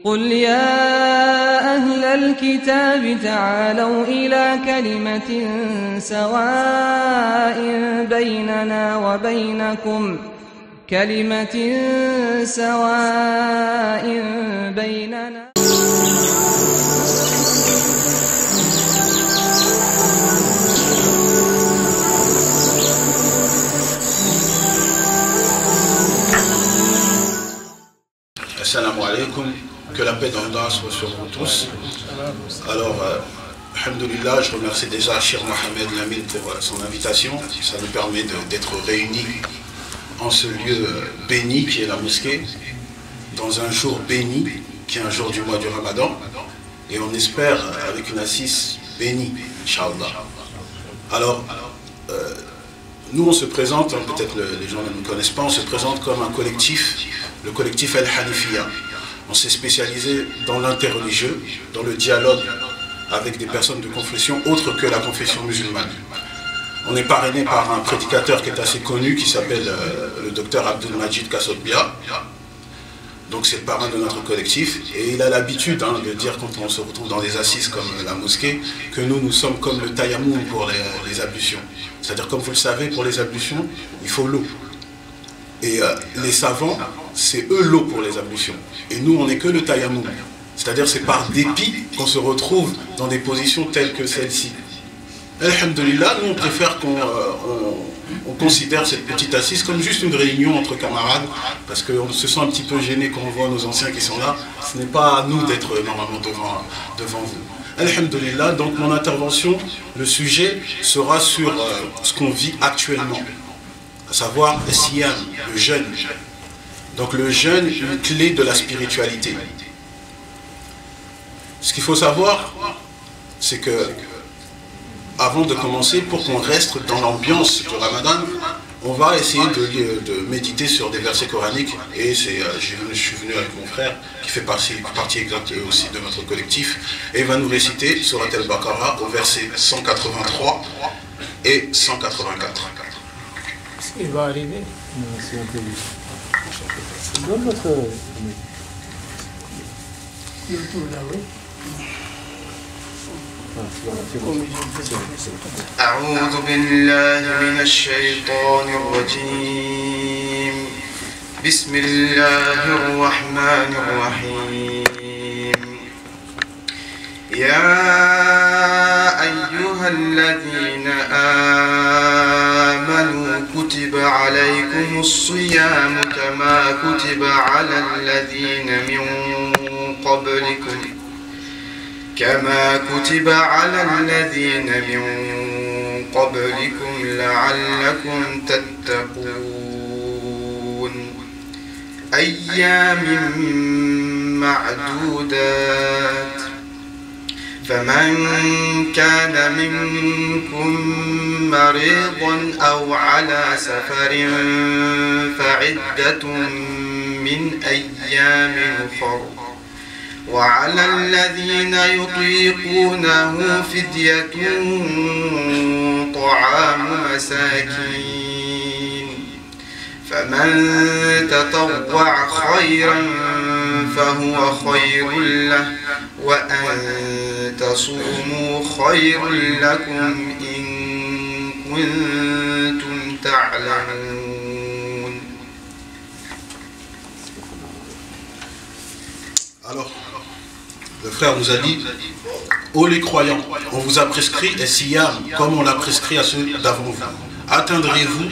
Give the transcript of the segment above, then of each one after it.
قل يا أهل الكتاب تعالوا إلى كلمة سواء بيننا Assalamu alaikum, que la paix d'Allah soit sur vous tous. Alors, alhamdoulilah, je remercie déjà Cheikh Mohamed Lamine pour son invitation. Ça nous permet d'être réunis en ce lieu béni qui est la mosquée, dans un jour béni qui est un jour du mois du Ramadan, et on espère avec une assise bénie, Inch'Allah. Alors, nous on se présente, peut-être les gens ne nous connaissent pas, on se présente comme un collectif, le collectif Al-Hanifiya. On s'est spécialisé dans l'interreligieux, dans le dialogue avec des personnes de confession autre que la confession musulmane. On est parrainé par un prédicateur qui est assez connu, qui s'appelle le docteur Abdul Majid Kassobia. Donc c'est le parrain de notre collectif, et il a l'habitude de dire quand on se retrouve dans des assises comme la mosquée, que nous sommes comme le tayammum pour les ablutions. C'est-à-dire, comme vous le savez, pour les ablutions, il faut l'eau. Et les savants, c'est eux l'eau pour les ablutions. Et nous, on n'est que le tayammum. C'est-à-dire, c'est par dépit qu'on se retrouve dans des positions telles que celle-ci. Alhamdulillah, nous on préfère qu'on considère cette petite assise comme juste une réunion entre camarades, parce qu'on se sent un petit peu gêné quand on voit nos anciens qui sont là. Ce n'est pas à nous d'être normalement devant vous. Alhamdulillah, donc mon intervention, le sujet sera sur ce qu'on vit actuellement, à savoir le siyam, le jeûne. Donc le jeûne, une clé de la spiritualité. Ce qu'il faut savoir, c'est que avant de commencer, pour qu'on reste dans l'ambiance du Ramadan, on va essayer de méditer sur des versets coraniques. Et je suis venu avec mon frère, qui fait partie exacte aussi de notre collectif, et il va nous réciter Surat al-Baqarah au verset 183 et 184. Il va arriver. C'est un peu donne votre... أعوذ بالله من الشيطان الرجيم بسم الله الرحمن الرحيم يا أيها الذين آمنوا كتب عليكم الصيام كما كتب على الذين من قبلكم لعلكم تتقون أيام معدودات فمن كان منكم مريضا أو على سفر فعدة من أيام أخر وعلى الذين يطيقونه فدية طعام مساكين فمن تطوع خيرا فهو خير له وأن تصوموا خير لكم إن كنتم تعلمون. Alors, le frère nous a dit, ô les croyants, on vous a prescrit un siyam comme on l'a prescrit à ceux d'avant vous. Atteindrez-vous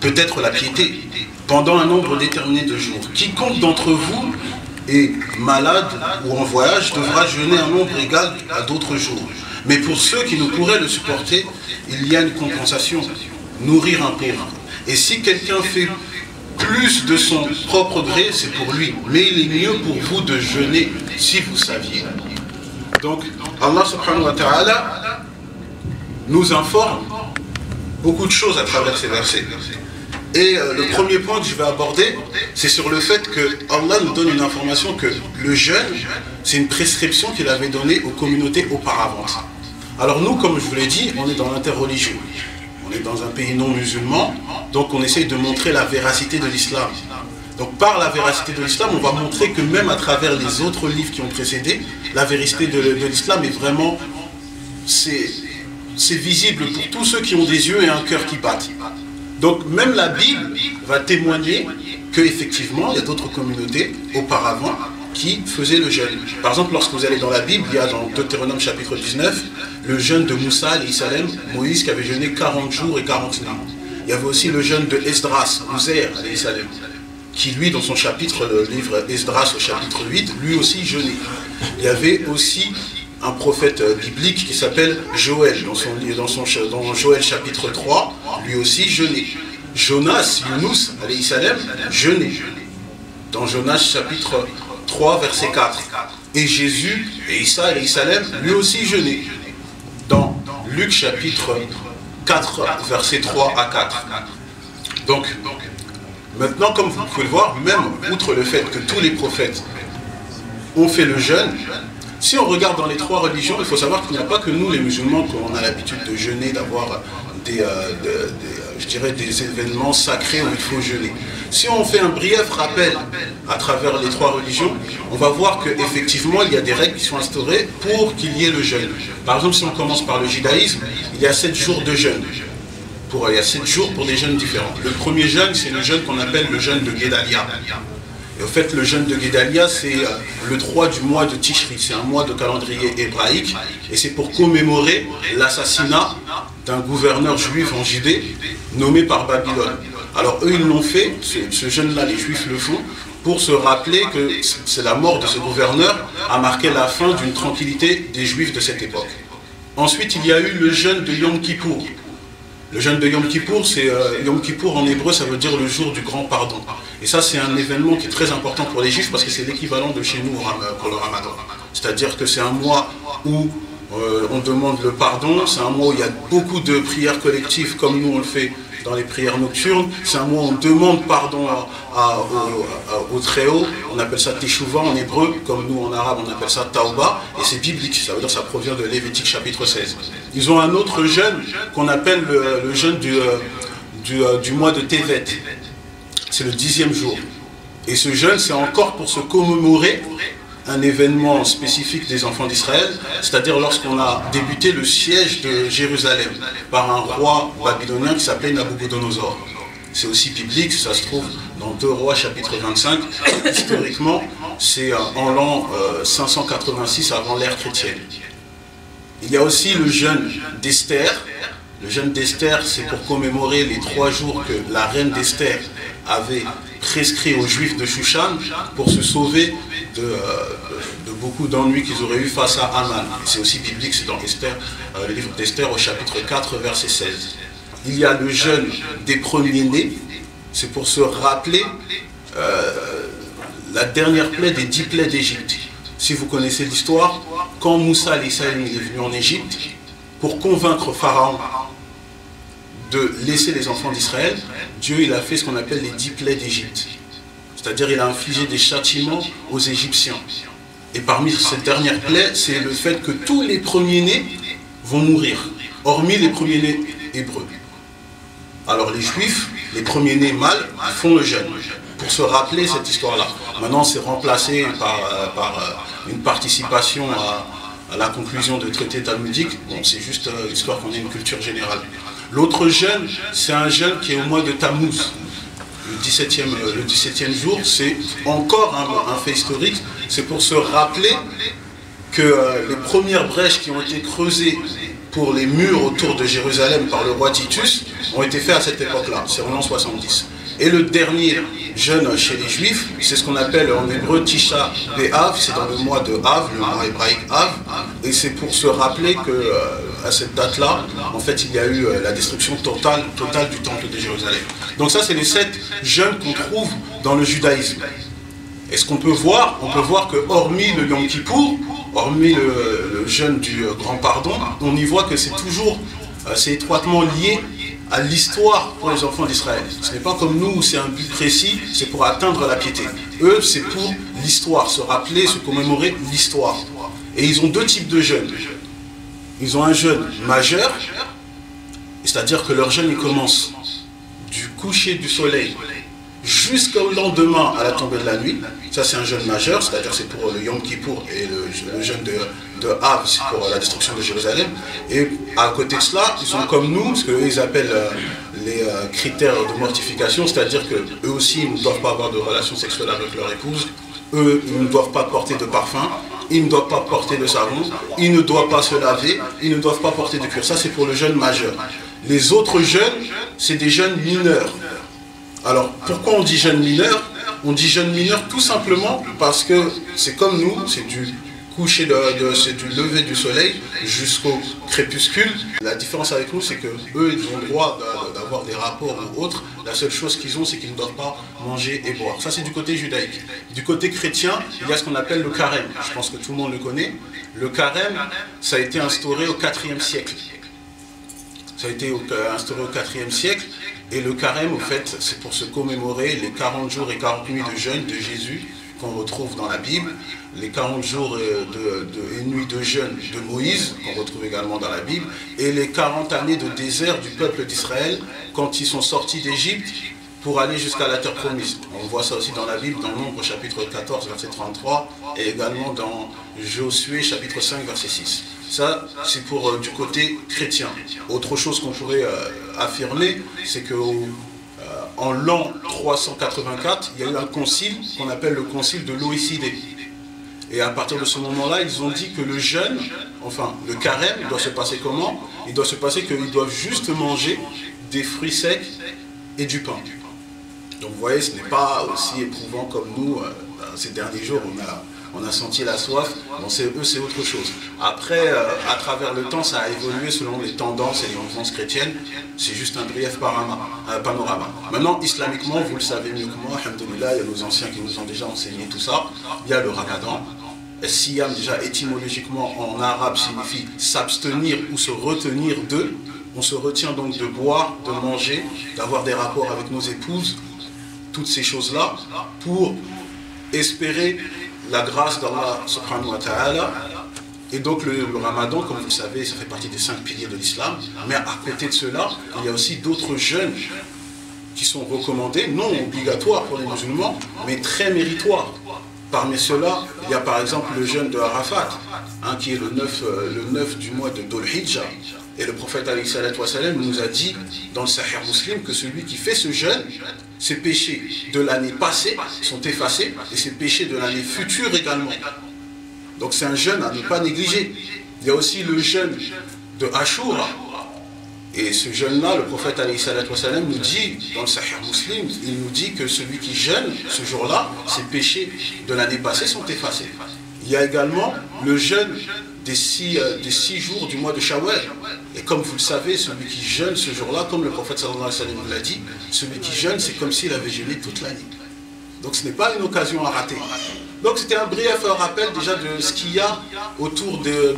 peut-être la piété pendant un nombre déterminé de jours. Quiconque d'entre vous est malade ou en voyage devra jeûner un nombre égal à d'autres jours. Mais pour ceux qui ne pourraient le supporter, il y a une compensation, nourrir un pauvre. Et si quelqu'un fait plus de son propre gré, c'est pour lui. Mais il est mieux pour vous de jeûner, si vous saviez. Donc, Allah subhanahu wa ta'ala nous informe beaucoup de choses à travers ces versets. Et le premier point que je vais aborder, c'est sur le fait que Allah nous donne une information que le jeûne, c'est une prescription qu'il avait donnée aux communautés auparavant. Alors nous, comme je vous l'ai dit, on est dans l'interreligieux. On est dans un pays non musulman, donc on essaye de montrer la véracité de l'islam. Donc par la véracité de l'islam, on va montrer que même à travers les autres livres qui ont précédé, la véracité de l'islam est vraiment, c'est visible pour tous ceux qui ont des yeux et un cœur qui battent. Donc même la Bible va témoigner qu'effectivement, il y a d'autres communautés auparavant qui faisaient le jeûne. Par exemple, lorsque vous allez dans la Bible, il y a dans Deutéronome chapitre 19, le jeûne de Moussa, alayhi salam, Moïse qui avait jeûné 40 jours et 40 nuits. Il y avait aussi le jeûne de Esdras, Uzair, alayhi salam, qui lui, dans son chapitre, le livre Esdras au chapitre 8, lui aussi jeûnait. Il y avait aussi un prophète biblique qui s'appelle Joël, dans Joël chapitre 3, lui aussi jeûnait. Jonas, Yunus, alayhi salam, jeûnait. Dans Jonas chapitre 3, verset 4. Et Jésus, et Isa, alayhi salam, lui aussi jeûnait. Dans Luc chapitre 4, verset 3 à 4. Donc, maintenant, comme vous pouvez le voir, même outre le fait que tous les prophètes ont fait le jeûne, si on regarde dans les trois religions, il faut savoir qu'il n'y a pas que nous, les musulmans, qu'on a l'habitude de jeûner, d'avoir je dirais des événements sacrés où il faut jeûner. Si on fait un brief rappel à travers les trois religions, on va voir qu'effectivement, il y a des règles qui sont instaurées pour qu'il y ait le jeûne. Par exemple, si on commence par le judaïsme, il y a 7 jours de jeûne. Il y a 7 jours pour des jeûnes différents. Le premier jeûne, c'est le jeûne qu'on appelle le jeûne de Guédalia. Et en fait, le jeûne de Guédalia, c'est le 3 du mois de Tishri. C'est un mois de calendrier hébraïque. Et c'est pour commémorer l'assassinat d'un gouverneur juif en Judée, nommé par Babylone. Alors eux, ils l'ont fait, ce jeûne-là, les Juifs le font, pour se rappeler que c'est la mort de ce gouverneur a marqué la fin d'une tranquillité des Juifs de cette époque. Ensuite, il y a eu le jeûne de Yom Kippour. Le jeûne de Yom Kippour, Yom Kippour en hébreu, ça veut dire le jour du grand pardon. Et ça, c'est un événement qui est très important pour les Juifs parce que c'est l'équivalent de chez nous pour le Ramadan. C'est-à-dire que c'est un mois où on demande le pardon, c'est un mois où il y a beaucoup de prières collectives comme nous on le fait dans les prières nocturnes, c'est un mois où on demande pardon au Très-Haut, on appelle ça Teshuvah en hébreu, comme nous en arabe on appelle ça Tauba, et c'est biblique, ça veut dire que ça provient de Lévitique chapitre 16. Ils ont un autre jeûne qu'on appelle le jeûne du mois de Tevet, c'est le 10e jour. Et ce jeûne, c'est encore pour se commémorer un événement spécifique des enfants d'Israël, c'est-à-dire lorsqu'on a débuté le siège de Jérusalem par un roi babylonien qui s'appelait Nabucodonosor. C'est aussi biblique, ça se trouve dans 2 Rois chapitre 25. Historiquement, c'est en l'an 586 avant l'ère chrétienne. Il y a aussi le jeûne d'Esther. Le jeûne d'Esther, c'est pour commémorer les 3 jours que la reine d'Esther avait prescrit aux Juifs de Shushan pour se sauver de beaucoup d'ennuis qu'ils auraient eu face à Haman. C'est aussi biblique, c'est dans Esther, le livre d'Esther au chapitre 4, verset 16. Il y a le jeûne des premiers-nés, c'est pour se rappeler la dernière plaie des 10 plaies d'Égypte. Si vous connaissez l'histoire, quand Moussa alayhi salam est venu en Égypte, pour convaincre Pharaon de laisser les enfants d'Israël, Dieu il a fait ce qu'on appelle les 10 plaies d'Égypte. C'est-à-dire il a infligé des châtiments aux Égyptiens. Et parmi ces dernières plaies, c'est le fait que tous les premiers-nés vont mourir, hormis les premiers-nés hébreux. Alors les Juifs, les premiers-nés mâles, font le jeûne, pour se rappeler cette histoire-là. Maintenant c'est remplacé par une participation à la conclusion de traités talmudiques. Bon, c'est juste histoire qu'on ait une culture générale. L'autre jeûne, c'est un jeûne qui est au mois de Tammuz. Le 17e jour, c'est encore un fait historique. C'est pour se rappeler que les premières brèches qui ont été creusées pour les murs autour de Jérusalem par le roi Titus ont été faites à cette époque-là, c'est en l'an 70. Et le dernier jeûne chez les Juifs, c'est ce qu'on appelle en hébreu Tisha B'Av, c'est dans le mois de Av, le mois hébraïque Av, et c'est pour se rappeler que à cette date-là, en fait, il y a eu la destruction totale du temple de Jérusalem. Donc ça, c'est les 7 jeûnes qu'on trouve dans le judaïsme. Et ce qu'on peut voir, que hormis le Yom Kippour, hormis le jeûne du grand pardon, on y voit que c'est étroitement lié à l'histoire pour les enfants d'Israël. Ce n'est pas comme nous où c'est un but précis, c'est pour atteindre la piété. Eux, c'est pour l'histoire, se rappeler, se commémorer l'histoire. Et ils ont 2 types de jeûnes. Ils ont un jeûne majeur, c'est-à-dire que leur jeûne il commence du coucher du soleil jusqu'au lendemain à la tombée de la nuit. Ça c'est un jeûne majeur, c'est-à-dire c'est pour le Yom Kippour et le jeûne de Av, c'est pour la destruction de Jérusalem. Et à côté de cela, ils sont comme nous, ce qu'ils appellent les critères de mortification, c'est-à-dire qu'eux aussi ils ne doivent pas avoir de relations sexuelles avec leur épouse, eux ils ne doivent pas porter de parfum, ils ne doivent pas porter de savon, ils ne doivent pas se laver, ils ne doivent pas porter de cuir. Ça c'est pour le jeûne majeur. Les autres jeûnes, c'est des jeûnes mineurs. Alors, pourquoi on dit jeûne mineur? On dit jeûne mineur tout simplement parce que c'est comme nous, c'est du coucher c'est du lever du soleil jusqu'au crépuscule. La différence avec nous, c'est que eux, ils ont le droit d'avoir des rapports ou autres. La seule chose qu'ils ont, c'est qu'ils ne doivent pas manger et boire. Ça, c'est du côté judaïque. Du côté chrétien, il y a ce qu'on appelle le carême. Je pense que tout le monde le connaît. Le carême, ça a été instauré au IVe siècle. Ça a été instauré au IVe siècle. Et le carême, au fait, c'est pour se commémorer les 40 jours et 40 nuits de jeûne de Jésus qu'on retrouve dans la Bible, les 40 jours et nuits de jeûne de Moïse, qu'on retrouve également dans la Bible, et les 40 années de désert du peuple d'Israël quand ils sont sortis d'Égypte pour aller jusqu'à la terre promise. On voit ça aussi dans la Bible, dans Nombre chapitre 14, verset 33, et également dans Josué chapitre 5, verset 6. Ça, c'est pour du côté chrétien. Autre chose qu'on pourrait affirmer, c'est qu'en l'an 384, il y a eu un concile qu'on appelle le concile de l'Oïcidé. Et à partir de ce moment-là, ils ont dit que le jeûne, enfin le carême, doit se passer comment? Il doit se passer qu'ils doivent juste manger des fruits secs et du pain. Donc vous voyez, ce n'est pas aussi éprouvant comme nous. Ces derniers jours, on a senti la soif. Bon, eux, c'est autre chose. Après, à travers le temps, ça a évolué selon les tendances et les mouvances chrétiennes. C'est juste un brief panorama. Maintenant, islamiquement, vous le savez mieux que moi, alhamdoulilah, il y a nos anciens qui nous ont déjà enseigné tout ça. Il y a le ramadan. Siyam, déjà étymologiquement en arabe, signifie s'abstenir ou se retenir de. On se retient donc de boire, de manger, d'avoir des rapports avec nos épouses, toutes ces choses-là, pour espérer la grâce d'Allah subhanahu wa ta'ala. Et donc le ramadan, comme vous le savez, ça fait partie des 5 piliers de l'islam. Mais à côté de cela, il y a aussi d'autres jeûnes qui sont recommandés, non obligatoires pour les musulmans, mais très méritoires. Parmi ceux-là, il y a par exemple le jeûne de Arafat, qui est le 9 du mois de Dhul Hijjah. Et le prophète alayhi salatu wa salam nous a dit dans le Sahih Muslim que celui qui fait ce jeûne, ses péchés de l'année passée sont effacés et ses péchés de l'année future également. Donc c'est un jeûne à ne pas négliger. Il y a aussi le jeûne de Ashura. Et ce jeûne-là, le prophète alayhi salatu wa salam nous dit, dans le Sahih Muslim, il nous dit que celui qui jeûne ce jour-là, ses péchés de l'année passée sont effacés. Il y a également le jeûne des 6 jours du mois de Shawwal. Et comme vous le savez, celui qui jeûne ce jour-là, comme le prophète sallallahu alayhi wa sallam nous l'a dit, celui qui jeûne, c'est comme s'il avait jeûné toute l'année. Donc ce n'est pas une occasion à rater. Donc c'était un bref rappel déjà de ce qu'il y a autour de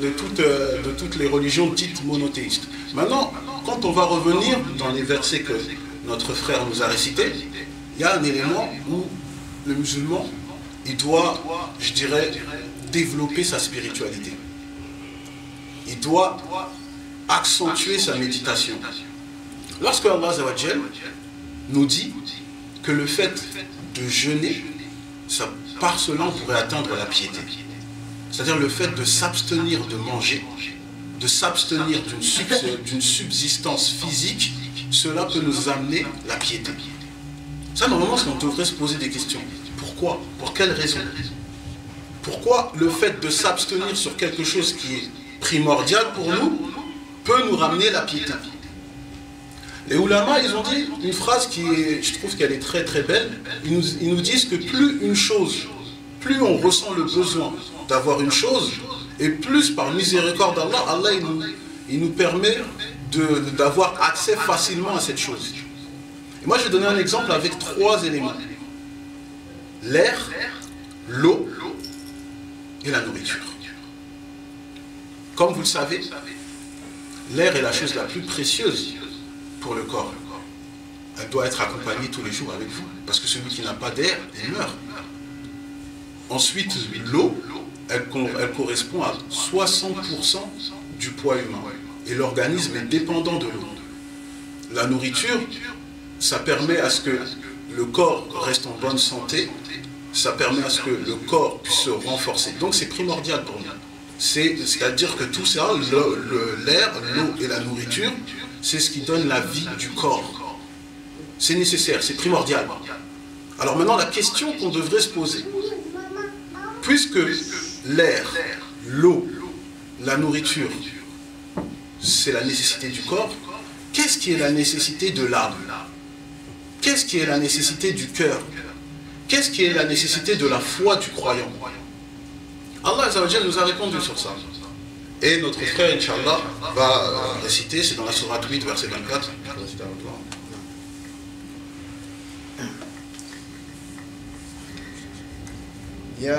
toutes les religions dites monothéistes. Maintenant, quand on va revenir dans les versets que notre frère nous a récités, il y a un élément où le musulman, il doit, je dirais, développer sa spiritualité. Il doit accentuer sa méditation. Lorsque Allah Azza wa Jal nous dit que le fait de jeûner, par cela on pourrait atteindre la piété. C'est-à-dire le fait de s'abstenir de manger, de s'abstenir d'une subsistance physique, cela peut nous amener la piété. Ça, normalement, c'est qu'on devrait se poser des questions. Pourquoi? Pour quelle raison? Pourquoi le fait de s'abstenir sur quelque chose qui est primordial pour nous peut nous ramener la piété? Les oulémas, ils ont dit une phrase qui est, je trouve qu'elle est très très belle. Ils nous disent que plus on ressent le besoin d'avoir une chose, et plus par miséricorde d'Allah, Allah il nous permet d'avoir accès facilement à cette chose. Et moi je vais donner un exemple avec 3 éléments. L'air, l'eau et la nourriture. Comme vous le savez, l'air est la chose la plus précieuse pour le corps. Elle doit être accompagnée tous les jours avec vous, parce que celui qui n'a pas d'air, il meurt. Ensuite, l'eau, elle correspond à 60% du poids humain. Et l'organisme est dépendant de l'eau. La nourriture, ça permet à ce que le corps reste en bonne santé, ça permet à ce que le corps puisse se renforcer. Donc c'est primordial pour nous. C'est-à-dire que tout ça, l'air, l'eau et la nourriture, c'est ce qui donne la vie du corps. C'est nécessaire, c'est primordial. Alors maintenant, la question qu'on devrait se poser, puisque l'air, l'eau, la nourriture, c'est la nécessité du corps, qu'est-ce qui est la nécessité de l'âme? Qu'est-ce qui est la nécessité du cœur? Qu'est-ce qui est la nécessité de la foi du croyant? Allah Azza wa Jalla nous a répondu sur ça. Et notre frère, Inch'Allah, va réciter, c'est dans la sourate 8, verset 24. يا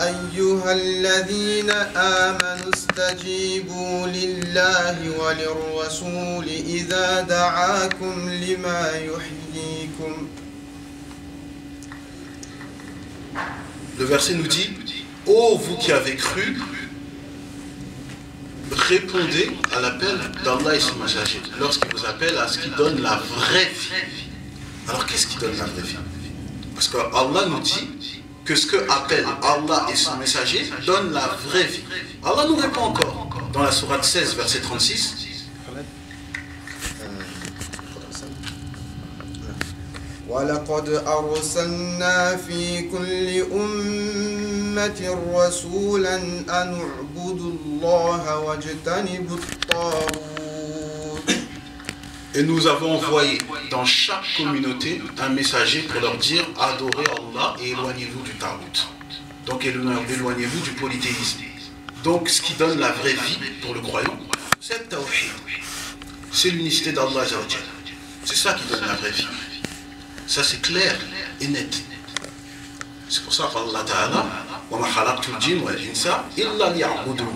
أيها الذين آمنوا استجيبوا لله وللرسول إذا دعاكم لما يحييكم. Le verset nous dit: ô vous qui avez cru, répondez à l'appel d'Allah et son messager lorsqu'il vous appelle à ce qui donne la vraie vie. Alors qu'est-ce qui donne la vraie vie? Parce que Allah nous dit que ce que appelle Allah et son messager donne la vraie vie. Allah nous répond encore dans la sourate 16, verset 36. وَلَقَدْ أَرْسَلْنَا فِي كُلِّ أُمَّةٍ رَسُولًا أَنِ اعْبُدُوا اللَّهَ وَاجْتَنِبُوا الطَّاغُوتَ. Et nous avons envoyé dans chaque communauté un messager pour leur dire: adorez Allah et éloignez-vous du tarout. Donc éloignez-vous du polythéisme. Donc ce qui donne la vraie vie pour le croyant, c'est le tawhid. C'est l'unicité d'Allah Azza wa Jalla. C'est ça qui donne la vraie vie. Ça c'est clair et net. C'est pour ça qu'Allah Ta'ala, wa ma khalaqtul jinn wal insa illa liya'budun.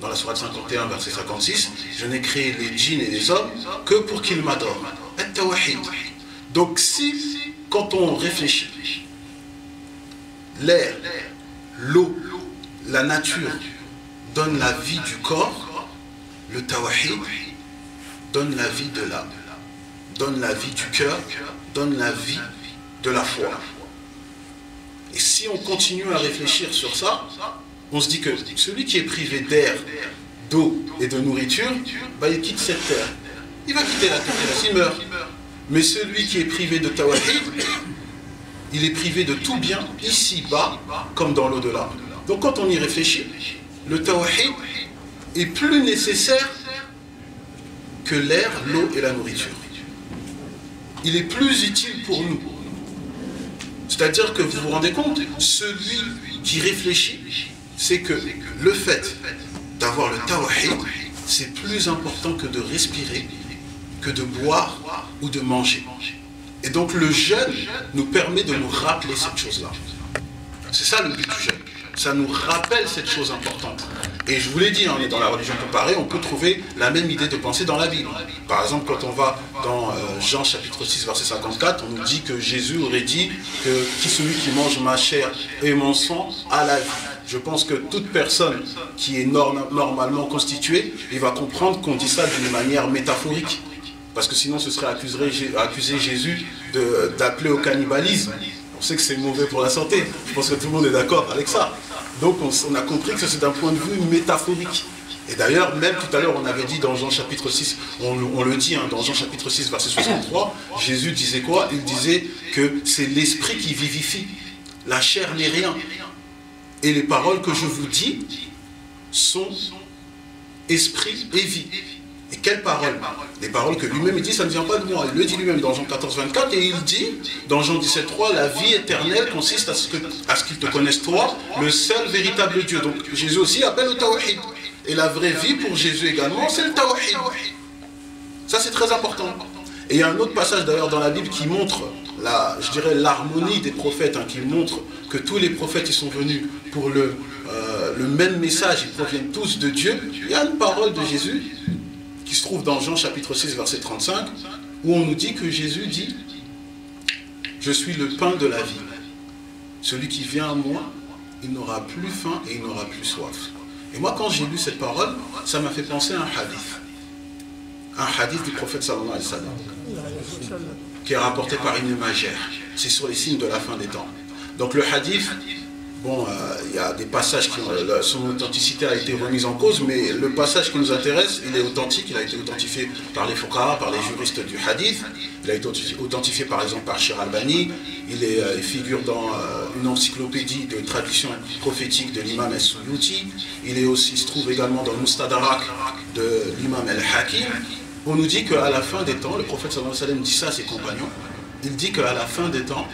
Dans la sourate 51, verset 56, je n'ai créé les djinns et les hommes que pour qu'ils m'adorent. At-tawhid. Donc si, quand on réfléchit, l'air, l'eau, la nature donne la vie du corps, le tawhid donne la vie de l'âme, donne la vie du cœur, donne la vie de la foi. Et si on continue à réfléchir sur ça, on se dit que celui qui est privé d'air, d'eau et de nourriture, bah, il quitte cette terre. Il va quitter la terre, il meurt. Mais celui qui est privé de tawhid, il est privé de tout bien, ici-bas, comme dans l'au-delà. Donc quand on y réfléchit, le tawhid est plus nécessaire que l'air, l'eau et la nourriture. Il est plus utile pour nous. C'est-à-dire que vous vous rendez compte, celui qui réfléchit, c'est que le fait d'avoir le tawhid, c'est plus important que de respirer, que de boire ou de manger. Et donc le jeûne nous permet de nous rappeler cette chose-là. C'est ça le but du jeûne. Ça nous rappelle cette chose importante. Et je vous l'ai dit, on est dans la religion comparée, on peut trouver la même idée de pensée dans la Bible. Par exemple, quand on va dans Jean chapitre 6, verset 54, on nous dit que Jésus aurait dit que qui celui qui mange ma chair et mon sang a la vie. Je pense que toute personne qui est normalement constituée, il va comprendre qu'on dit ça d'une manière métaphorique. Parce que sinon ce serait accuser Jésus d'appeler au cannibalisme. On sait que c'est mauvais pour la santé. Je pense que tout le monde est d'accord avec ça. Donc on a compris que c'est d'un point de vue métaphorique. Et d'ailleurs, même tout à l'heure, on avait dit dans Jean chapitre 6, on le dit dans Jean chapitre 6, verset 63, Jésus disait quoi? Il disait que c'est l'esprit qui vivifie. La chair n'est rien. Et les paroles que je vous dis sont esprit et vie. Et quelles paroles? Les paroles que lui-même il dit, ça ne vient pas de moi. Il le dit lui-même dans Jean 14, 24, et il dit dans Jean 17, 3, la vie éternelle consiste à ce qu'ils te connaissent toi, le seul véritable Dieu. Donc Jésus aussi appelle au tawhid. Et la vraie vie pour Jésus également, c'est le tawhid. Ça c'est très important. Et il y a un autre passage d'ailleurs dans la Bible qui montre, je dirais, l'harmonie des prophètes, qui montre que tous les prophètes ils sont venus pour le même message, ils proviennent tous de Dieu. Il y a une parole de Jésus qui se trouve dans Jean chapitre 6 verset 35 où on nous dit que Jésus dit: je suis le pain de la vie, celui qui vient à moi il n'aura plus faim et il n'aura plus soif. Et moi quand j'ai lu cette parole, ça m'a fait penser à un hadith du prophète sallallahu alayhi wa sallam. qui est rapporté par Ibn Majah. C'est sur les signes de la fin des temps. Donc le hadith, bon, il y a des passages qui son authenticité a été remise en cause, mais le passage qui nous intéresse, il est authentique, il a été authentifié par les fuqaha, par les juristes du hadith, il a été authentifié par exemple par Shir Albani, il figure dans une encyclopédie de traduction prophétique de l'imam As-Suyuti, il se trouve également dans le Mustadrak de l'imam Al-Hakim. On nous dit qu'à la fin des temps, le prophète sallallahu alayhi wa sallam dit ça à ses compagnons, il dit qu'à la fin des temps,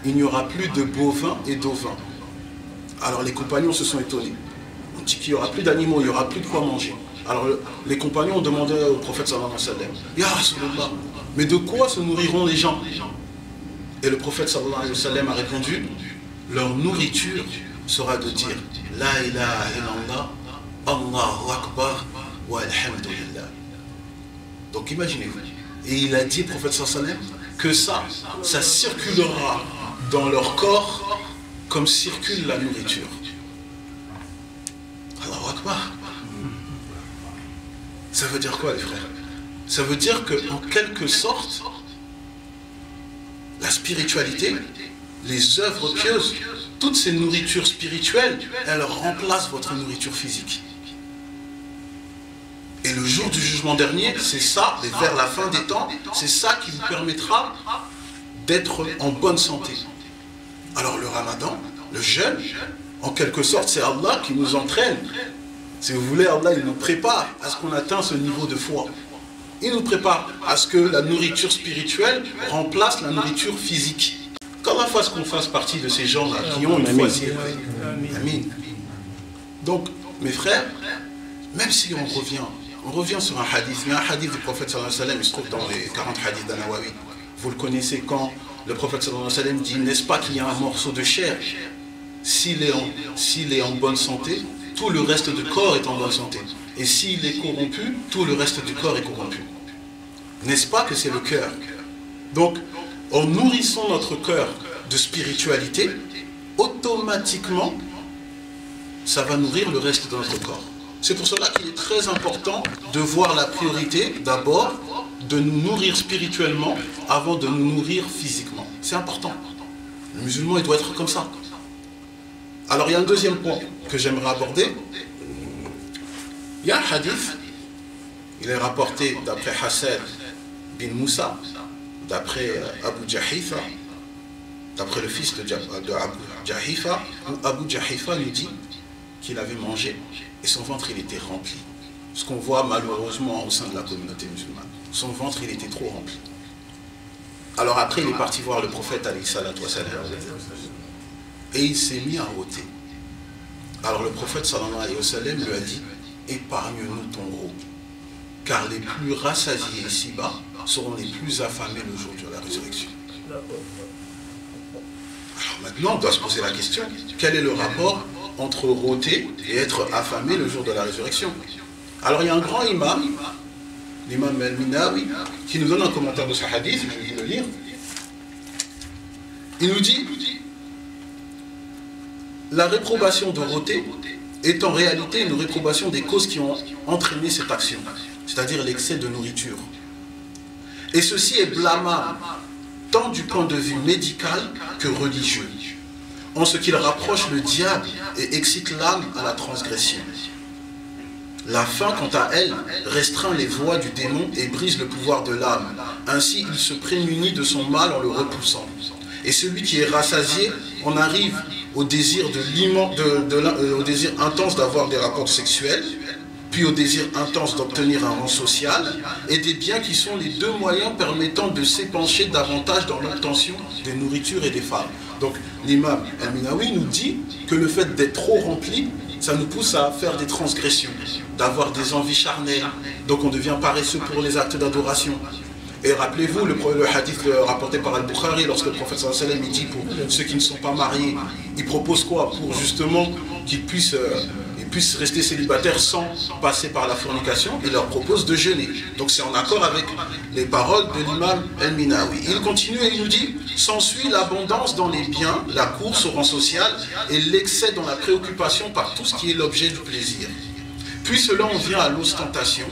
il n'y aura plus de bovins et d'ovins. Alors les compagnons se sont étonnés. On dit qu'il n'y aura plus d'animaux, il n'y aura plus de quoi manger. Alors les compagnons ont demandé au prophète sallallahu alayhi wa sallam, Ya Rasulullah, mais de quoi se nourriront les gens? Et le prophète sallallahu alayhi wa sallam a répondu, leur nourriture sera de dire La ilaha illallah, Allahu Akbar, wa alhamdulillah. Donc imaginez-vous. Et il a dit, le prophète sallallahu alayhi wa sallam, que ça circulera dans leur corps comme circule la nourriture. Allahu Akbar. Ça veut dire quoi, les frères? Ça veut dire qu'en quelque sorte, la spiritualité, les œuvres pieuses, toutes ces nourritures spirituelles, elles remplacent votre nourriture physique. Et le jour du jugement dernier, c'est ça, et vers la fin des temps, c'est ça qui vous permettra d'être en bonne santé. Alors le ramadan, le jeûne, en quelque sorte, c'est Allah qui nous entraîne. Si vous voulez, Allah, il nous prépare à ce qu'on atteigne ce niveau de foi. Il nous prépare à ce que la nourriture spirituelle remplace la nourriture physique. Qu'Allah fasse qu'on fasse partie de ces gens-là qui ont une foi si élevée. Amin. Donc, mes frères, même si on revient sur un hadith, il y a un hadith du prophète sallallahu alayhi wa sallam, il se trouve dans les 40 hadiths d'Anawawi. Vous le connaissez quand le prophète sallallahu alayhi wa sallam dit, n'est-ce pas qu'il y a un morceau de chair, s'il est en bonne santé, tout le reste du corps est en bonne santé. Et s'il est corrompu, tout le reste du corps est corrompu. N'est-ce pas que c'est le cœur? Donc, en nourrissant notre cœur de spiritualité, automatiquement, ça va nourrir le reste de notre corps. C'est pour cela qu'il est très important de voir la priorité, d'abord, de nous nourrir spirituellement avant de nous nourrir physiquement. C'est important. Le musulman, il doit être comme ça. Alors, il y a un deuxième point que j'aimerais aborder. Il y a un hadith, il est rapporté d'après Hassan bin Moussa, d'après Abu Jahifa, d'après le fils de Abu Jahifa, où Abu Jahifa nous dit qu'il avait mangé et son ventre il était rempli. Ce qu'on voit malheureusement au sein de la communauté musulmane. Son ventre il était trop rempli. Alors après il est parti voir le prophète alayhi salatu wa salam et il s'est mis à ôter. Alors le prophète sallallahu alayhi wa sallam lui a dit, épargne-nous ton gros, car les plus rassasiés ici-bas seront les plus affamés le jour de la résurrection. Alors maintenant on doit se poser la question, quel est le rapport entre rôter et être affamé le jour de la résurrection? Alors il y a un grand imam, l'imam Al-Minawi, qui nous donne un commentaire de ce hadith, je vais vous le lire. Il nous dit, la réprobation de rôter est en réalité une réprobation des causes qui ont entraîné cette action, c'est-à-dire l'excès de nourriture. Et ceci est blâmable, tant du point de vue médical que religieux, en ce qu'il rapproche le diable et excite l'âme à la transgression. La faim, quant à elle, restreint les voies du démon et brise le pouvoir de l'âme. Ainsi, il se prémunit de son mal en le repoussant. Et celui qui est rassasié en arrive au désir, au désir intense d'avoir des rapports sexuels, puis au désir intense d'obtenir un rang social, et des biens qui sont les deux moyens permettant de s'épancher davantage dans l'obtention des nourritures et des femmes. Donc l'imam Al-Minawi nous dit que le fait d'être trop rempli, ça nous pousse à faire des transgressions, d'avoir des envies charnelles, donc on devient paresseux pour les actes d'adoration. Et rappelez-vous le hadith rapporté par Al-Bukhari, lorsque le prophète sallallahu alayhi wa sallam dit pour ceux qui ne sont pas mariés, il propose quoi? Pour justement qu'ils puissent rester célibataires sans passer par la fornication, il leur propose de jeûner. Donc c'est en accord avec les paroles de l'imam Al-Minawi. Il continue et il nous dit, s'ensuit l'abondance dans les biens, la course au rang social et l'excès dans la préoccupation par tout ce qui est l'objet du plaisir. Puis cela en vient à l'ostentation,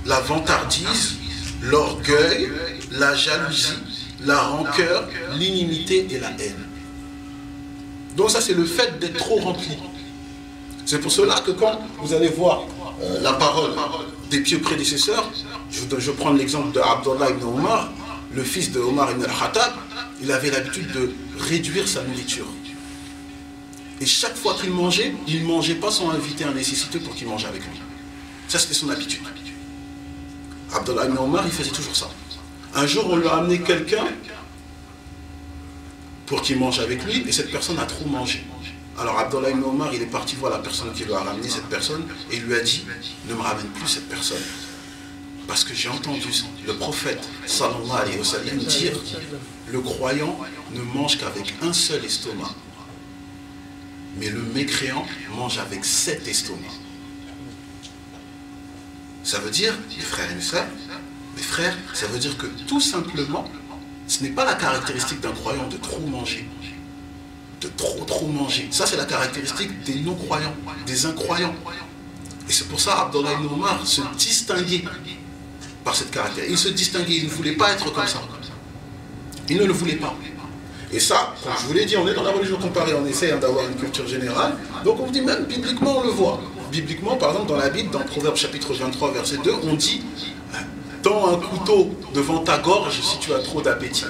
la vantardise, l'orgueil, la jalousie, la rancœur, l'inimité et la haine. Donc ça, c'est le fait d'être trop rempli. C'est pour cela que quand vous allez voir la parole des pieux prédécesseurs, je prends l'exemple de Abdullah ibn Omar, le fils de Omar ibn al-Khattab, il avait l'habitude de réduire sa nourriture. Et chaque fois qu'il mangeait, il ne mangeait pas sans inviter un nécessiteux pour qu'il mange avec lui. Ça, c'était son habitude. Abdullah ibn Omar, il faisait toujours ça. Un jour, on lui a amené quelqu'un pour qu'il mange avec lui, et cette personne a trop mangé. Alors Abdullah ibn Omar, il est parti voir la personne qui lui a ramené cette personne, et il lui a dit, ne me ramène plus cette personne. Parce que j'ai entendu le prophète, sallallahu alayhi wa sallam, dire, le croyant ne mange qu'avec un seul estomac. Mais le mécréant mange avec 7 estomacs. Ça veut dire, mes frères et mes sœurs, mes frères, ça veut dire que tout simplement, ce n'est pas la caractéristique d'un croyant de trop manger. De trop manger. Ça, c'est la caractéristique des non-croyants, des incroyants. Et c'est pour ça Abdullah ibn Omar se distinguait par cette caractéristique. Il se distinguait, il ne voulait pas être comme ça. Il ne le voulait pas. Et ça, comme je vous l'ai dit, on est dans la religion comparée, on essaie d'avoir une culture générale. Donc on dit même, bibliquement, on le voit. Bibliquement, par exemple, dans la Bible, dans Proverbe chapitre 23, verset 2, on dit « Tends un couteau devant ta gorge si tu as trop d'appétit. »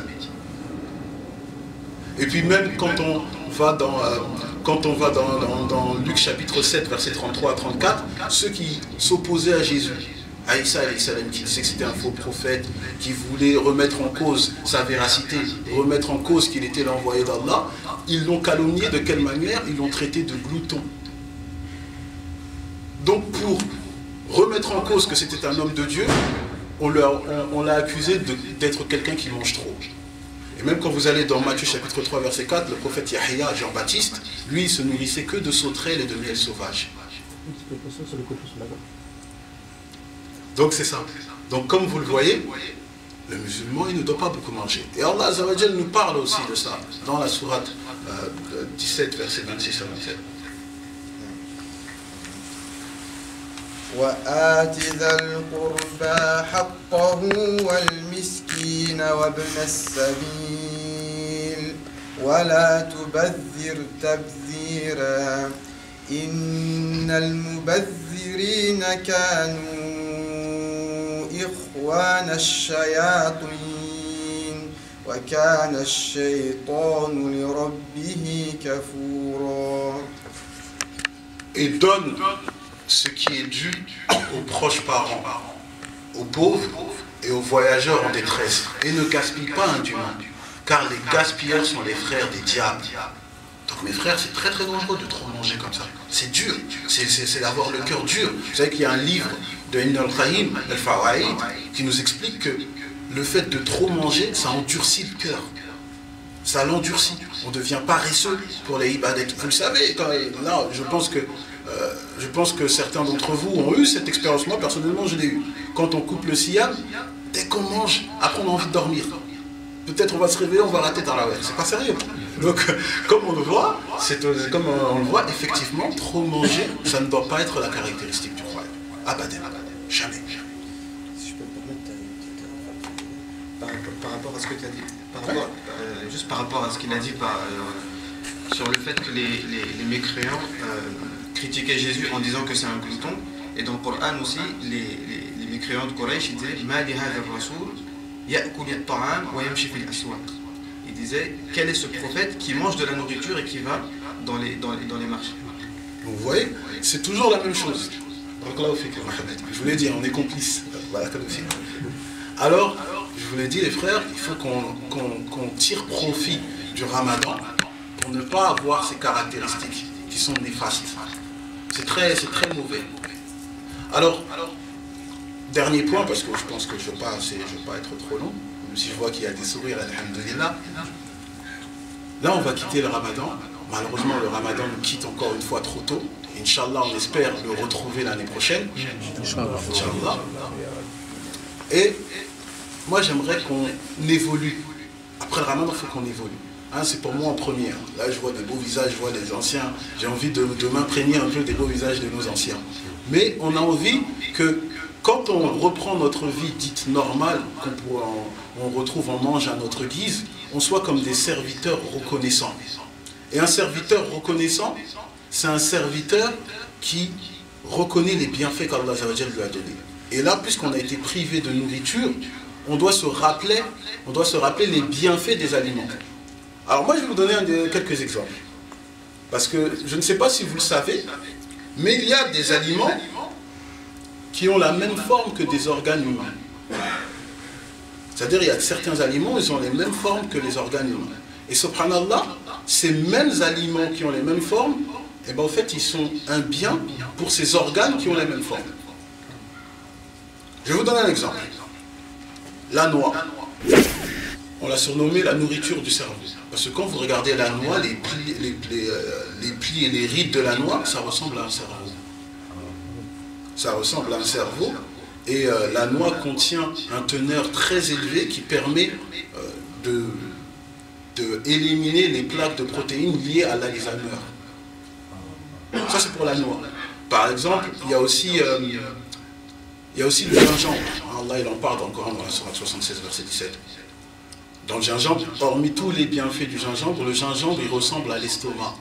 Et puis même quand on va dans Luc chapitre 7, verset 33 à 34, ceux qui s'opposaient à Jésus, à Isa alayhi salam, qui disait que c'était un faux prophète, qui voulait remettre en cause sa véracité, remettre en cause qu'il était l'envoyé d'Allah, ils l'ont calomnié. De quelle manière? Ils l'ont traité de glouton. Donc pour remettre en cause que c'était un homme de Dieu, on l'a accusé d'être quelqu'un qui mange trop. Et même quand vous allez dans Matthieu chapitre 3 verset 4, le prophète Yahya, Jean-Baptiste, lui il se nourrissait que de sauterelles et de miel sauvage. Donc c'est ça. Donc comme vous le voyez, le musulman il ne doit pas beaucoup manger. Et Allah Azza wa Jal nous parle aussi de ça dans la sourate 17 verset 26 à 27. وآت ذا القربى حقه والمسكين وابن السبيل ولا تبذر تبذيرا إن المبذرين كانوا إخوان الشياطين وكان الشيطان لربه كفورا. Et donne ce qui est dû aux proches parents, aux pauvres et aux voyageurs en détresse. Et ne gaspille pas indûment, car les gaspilleurs sont les frères des diables. Donc mes frères, c'est très très dangereux de trop manger comme ça. C'est dur, c'est d'avoir le cœur dur. Vous savez qu'il y a un livre de Ibn al-Qayyim, Al-Fawaïd, qui nous explique que le fait de trop manger, ça endurcit le cœur. Ça l'endurcit. On devient paresseux pour les ibadat. Vous le savez, là, je pense que certains d'entre vous ont eu cette expérience. Moi, personnellement, je l'ai eu. Quand on coupe le siyam, dès qu'on mange, après on a envie de dormir. Peut-être on va se réveiller, on va rater dans la web. C'est pas sérieux. Donc, comme on le voit, effectivement, trop manger, ça ne doit pas être la caractéristique du croyant. Abadan, jamais. Si je peux me permettre, par rapport à ce que tu as dit, juste par rapport à ce qu'il a dit sur le fait que les mécréants critiquaient Jésus en disant que c'est un glouton, et dans le Coran aussi, les mécréants de Quraysh, ils disaient Ma li hadha ar-rasoul ya'kul at-ta'am wa yamshi fil aswaq. Ils disaient quel est ce prophète qui mange de la nourriture et qui va dans les marchés. Vous voyez, c'est toujours la même chose. Je vous l'ai dit, on est complices. Alors, je vous l'ai dit les frères, il faut qu'on tire profit du Ramadan pour ne pas avoir ces caractéristiques qui sont néfastes. C'est très mauvais. Alors, dernier point, parce que je pense que je ne veux pas être trop long, même si je vois qu'il y a des sourires, alhamdoulilah. Là, on va quitter le Ramadan. Malheureusement, le Ramadan nous quitte encore une fois trop tôt. Inch'Allah, on espère le retrouver l'année prochaine. Inch'Allah. Et moi, j'aimerais qu'on évolue. Après le Ramadan, il faut qu'on évolue. C'est pour moi en premier. Là, je vois des beaux visages, je vois des anciens. J'ai envie de m'imprégner un peu des beaux visages de nos anciens. Mais on a envie que quand on reprend notre vie dite normale, on retrouve, on mange à notre guise, on soit comme des serviteurs reconnaissants. Et un serviteur reconnaissant, c'est un serviteur qui reconnaît les bienfaits qu'Allah lui a donnés. Et là, puisqu'on a été privé de nourriture, on doit se rappeler les bienfaits des aliments. Alors moi, je vais vous donner quelques exemples. Parce que je ne sais pas si vous le savez, mais il y a des aliments qui ont la même forme que des organes humains. C'est-à-dire, il y a certains aliments, ils ont les mêmes formes que les organes humains. Et subhanallah, ces mêmes aliments qui ont les mêmes formes, eh ben, en fait, ils sont un bien pour ces organes qui ont les mêmes formes. Je vais vous donner un exemple. La noix. On l'a surnommée la nourriture du cerveau. Parce que quand vous regardez la noix, les plis et les rides de la noix, ça ressemble à un cerveau. Ça ressemble à un cerveau. Et la noix contient un teneur très élevé qui permet d'éliminer les plaques de protéines liées à l'Alzheimer. Ça, c'est pour la noix. Par exemple, il y a aussi le gingembre. Allah, il en parle dans le Coran, dans la sourate 76, verset 17. Dans le gingembre, hormis tous les bienfaits du gingembre, le gingembre, il ressemble à l'estomac.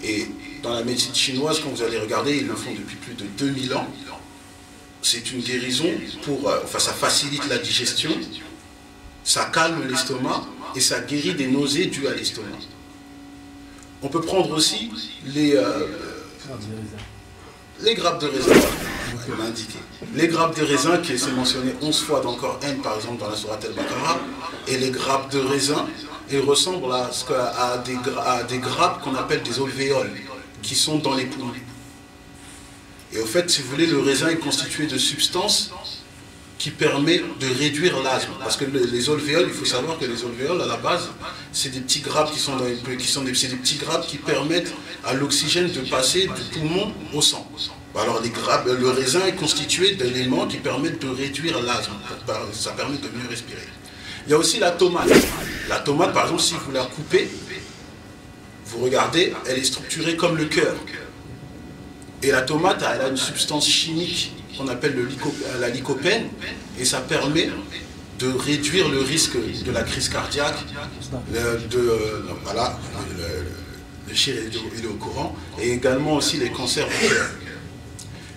Et dans la médecine chinoise, quand vous allez regarder, ils le font depuis plus de 2000 ans. C'est une guérison ça facilite la digestion, ça calme l'estomac et ça guérit des nausées dues à l'estomac. On peut prendre aussi les grappes de raisin, on l'a indiqué. Les grappes de raisin, qui est mentionné 11 fois dans le Coran, par exemple dans la sourate Al-Baqarah, et les grappes de raisin, elles ressemblent à des grappes qu'on appelle des alvéoles, qui sont dans les poumons. Et au fait, si vous voulez, le raisin est constitué de substances qui permet de réduire l'asthme. Parce que les alvéoles, il faut savoir que les alvéoles, à la base, c'est des petits grappes c'est des petits grappes qui permettent à l'oxygène de passer du poumon au sang. Alors le raisin est constitué d'éléments qui permettent de réduire l'asthme. Ça permet de mieux respirer. Il y a aussi la tomate. La tomate, par exemple, si vous la coupez, vous regardez, elle est structurée comme le cœur. Et la tomate, elle a une substance chimique qu'on appelle la lycopène, et ça permet de réduire le risque de la crise cardiaque, voilà, le chir il est au courant, et également aussi les cancers du cœur.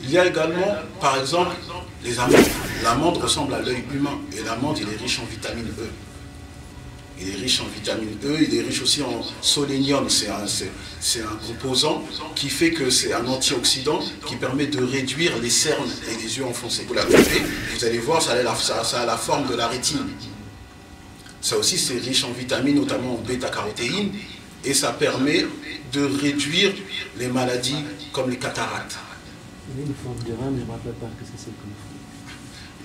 Il y a également, par exemple, les amandes. L'amande ressemble à l'œil humain, et l'amande, il est riche en vitamine E. Il est riche en vitamine E, il est riche aussi en sélénium, c'est un composant qui fait que c'est un antioxydant qui permet de réduire les cernes et les yeux enfoncés. Vous la coupez, vous allez voir, ça a la forme de la rétine. Ça aussi, c'est riche en vitamines, notamment en bêta-carotéine, et ça permet de réduire les maladies comme les cataractes. Il y a une forme de rein, mais je ne me rappelle pas que c'est comme ça.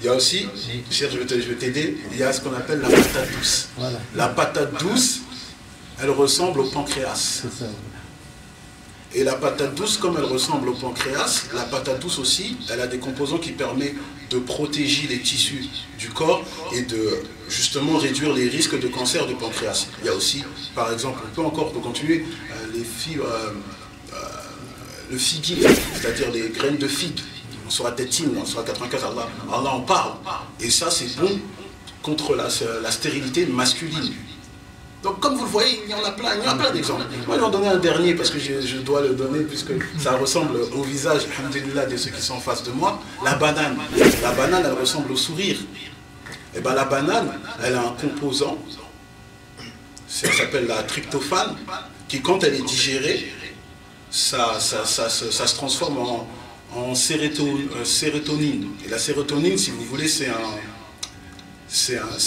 Il y a aussi, cher, je vais t'aider, il y a ce qu'on appelle la patate douce. Voilà. La patate douce, elle ressemble au pancréas. C'est ça. Et la patate douce, comme elle ressemble au pancréas, la patate douce aussi, elle a des composants qui permettent de protéger les tissus du corps et de justement réduire les risques de cancer du pancréas. Il y a aussi, par exemple, on peut encore continuer, le figuier, c'est-à-dire les graines de figue. On sera tétine, on sera 95, Allah en parle. Et ça, c'est bon contre la stérilité masculine. Donc, comme vous le voyez, il y en a plein d'exemples. Moi, je vais en donner un dernier parce que je dois le donner puisque ça ressemble au visage, alhamdulillah, de ceux qui sont en face de moi. La banane. La banane, elle ressemble au sourire. Et bien, la banane, elle a un composant, ça s'appelle la tryptophane, qui, quand elle est digérée, ça se transforme en sérotonine. Et la sérotonine, si vous voulez, c'est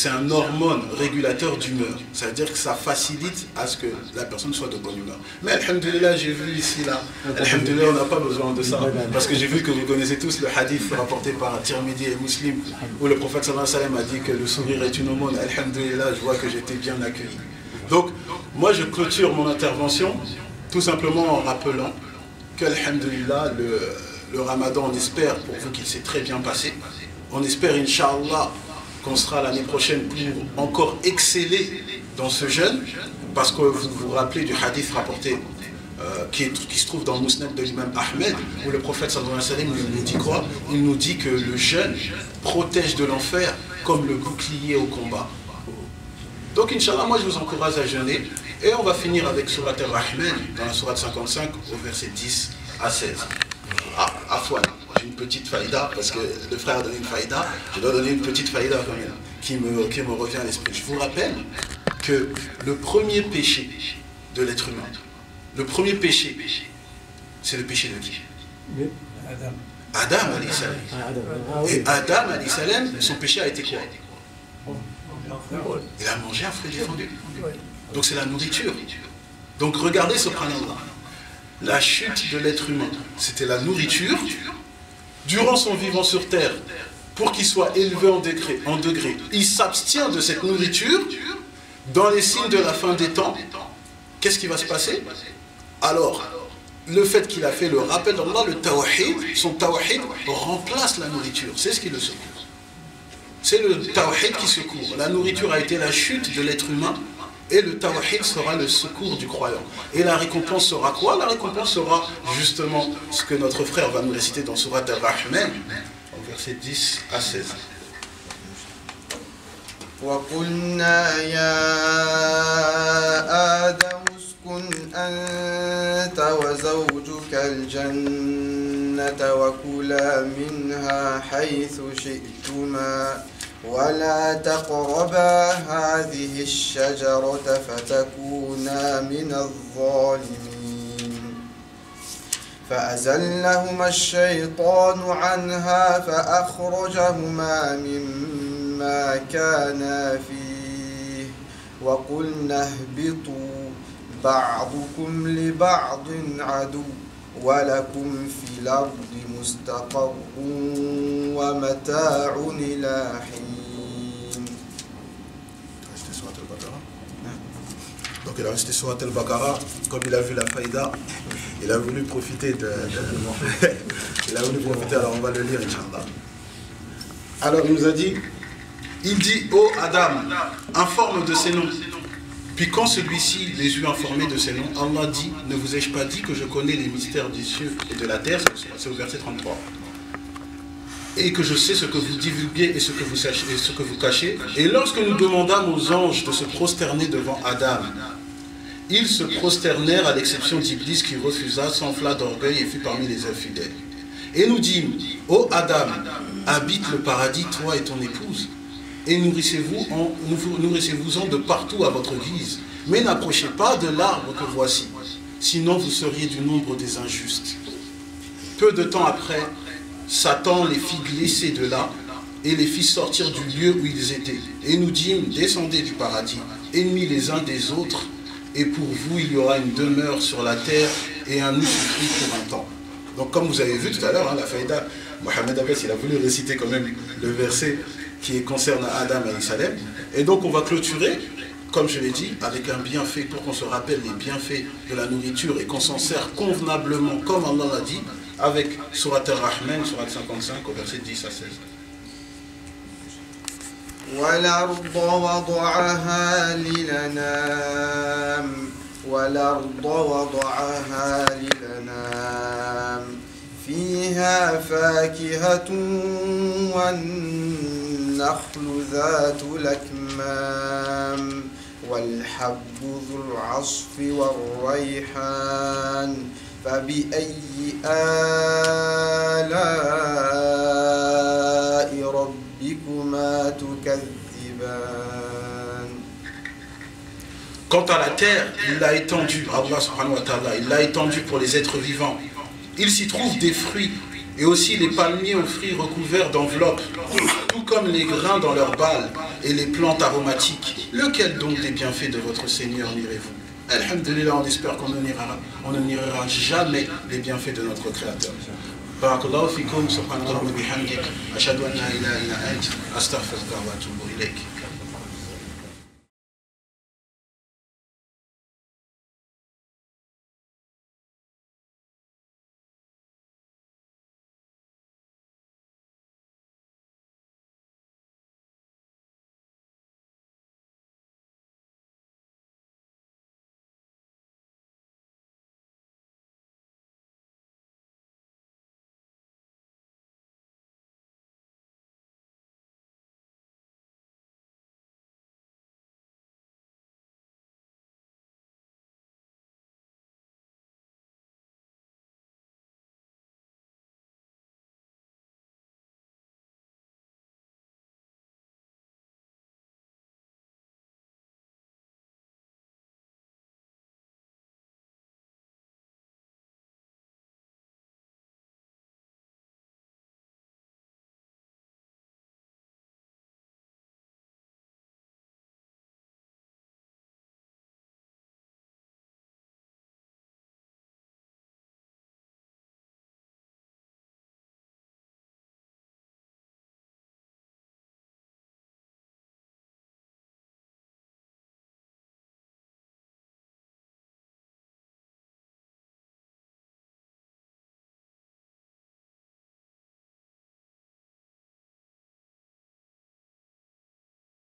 un hormone régulateur d'humeur. Ça veut dire que ça facilite à ce que la personne soit de bonne humeur. Mais alhamdulillah, j'ai vu ici, là, alhamdulillah, on n'a pas besoin de ça. Parce que j'ai vu que vous connaissez tous le hadith rapporté par Tirmidhi et Muslim, où le prophète sallallahu alayhi wa sallam a dit que le sourire est une aumône. Alhamdulillah, je vois que j'étais bien accueilli. Donc, moi, je clôture mon intervention tout simplement en rappelant que, alhamdulillah, le ramadan, on espère pour vous qu'il s'est très bien passé. On espère, Inch'Allah, qu'on sera l'année prochaine pour encore exceller dans ce jeûne, parce que vous vous rappelez du hadith rapporté qui se trouve dans le Mousnad de l'imam Ahmed, où le prophète sallallahu alayhi wa sallam nous dit quoi? Il nous dit que le jeûne protège de l'enfer comme le bouclier au combat. Donc Inch'Allah, moi je vous encourage à jeûner, et on va finir avec Surat Al-Rahman, dans la Surat 55, au verset 10 à 16. Ah, Afwan, j'ai une petite faïda, parce que le frère a donné une faïda, je dois donner une petite faïda quand même, qui me revient à l'esprit. Je vous rappelle que le premier péché de l'être humain, le premier péché, c'est le péché de qui? Adam alayhi salam. Et Adam alayhi salam, son péché a été quoi? Il a mangé un fruit défendu. Donc c'est la nourriture. Donc regardez, subhanallah, la chute de l'être humain, c'était la nourriture. Durant son vivant sur terre, pour qu'il soit élevé en degré, il s'abstient de cette nourriture. Dans les signes de la fin des temps, qu'est-ce qui va se passer? Alors, le fait qu'il a fait le rappel d'Allah, le tawhid, son tawhid remplace la nourriture. C'est ce qui le secourt. C'est le tawhid qui secourt. La nourriture a été la chute de l'être humain, et le tawhid sera le secours du croyant. Et la récompense sera quoi? La récompense sera justement ce que notre frère va nous réciter dans Surat Al-Rahman, au verset 10 à 16. وقلنا يا آدم اسكن أنت وزوجك الجنة وكلا منها حيث شئتما ولا تقربا هذه الشجرة فتكونا من الظالمين فأزلهما الشيطان عنها فأخرجهما مما كانا فيه وقلنا اهبطوا بعضكم لبعض عدو ولكم في الأرض مستقر ومتاع إلى حين. Donc il a resté sur Al-Baqarah, comme il a vu la faïda, il a voulu profiter il a voulu profiter, alors on va le lire, Inch'Allah. Alors il nous a dit, il dit, ô Adam, informe de ses noms. Puis quand celui-ci les eut informés de ses noms, Allah dit, ne vous ai-je pas dit que je connais les mystères des cieux et de la terre? C'est au verset 33. Et que je sais ce que vous divulguez et ce que vous cachez. Et lorsque nous demandâmes aux anges de se prosterner devant Adam, ils se prosternèrent à l'exception d'Iblis qui refusa, s'enfla d'orgueil et fut parmi les infidèles. Et nous dîmes, ô Adam, habite le paradis, toi et ton épouse, et nourrissez-vous-en de partout à votre guise, mais n'approchez pas de l'arbre que voici, sinon vous seriez du nombre des injustes. Peu de temps après, Satan les fit glisser de là et les fit sortir du lieu où ils étaient. Et nous dîmes, descendez du paradis, ennemis les uns des autres, et pour vous il y aura une demeure sur la terre et un usufruit pour un temps. Donc comme vous avez vu tout à l'heure, la faïda, Mohamed Abbas, il a voulu réciter quand même le verset qui concerne Adam alayhi salam. Et donc on va clôturer, comme je l'ai dit, avec un bienfait pour qu'on se rappelle les bienfaits de la nourriture et qu'on s'en sert convenablement, comme Allah l'a dit, avec Surat Al-Rahman, Surat 55, au verset 10 à 16. والأرض وضعها للأنام فيها فاكهة والنخل ذات الأكمام والحب ذو العصف والريحان فبأي آلاء ربكما تكذبان. Quant à la terre, il l'a étendue, Allah subhanahu wa ta'ala, il l'a étendue pour les êtres vivants. Il s'y trouve des fruits et aussi les palmiers aux fruits recouverts d'enveloppes, tout comme les grains dans leurs balles et les plantes aromatiques. Lequel donc des bienfaits de votre Seigneur nirez-vous? Alhamdulillah, on espère qu'on ne n'iera jamais les bienfaits de notre Créateur. Barakallahu fikum, subhanallahi wa bihamdik, ashhadu an la ilaha illa anta, astaghfiruka wa atubu ilayk.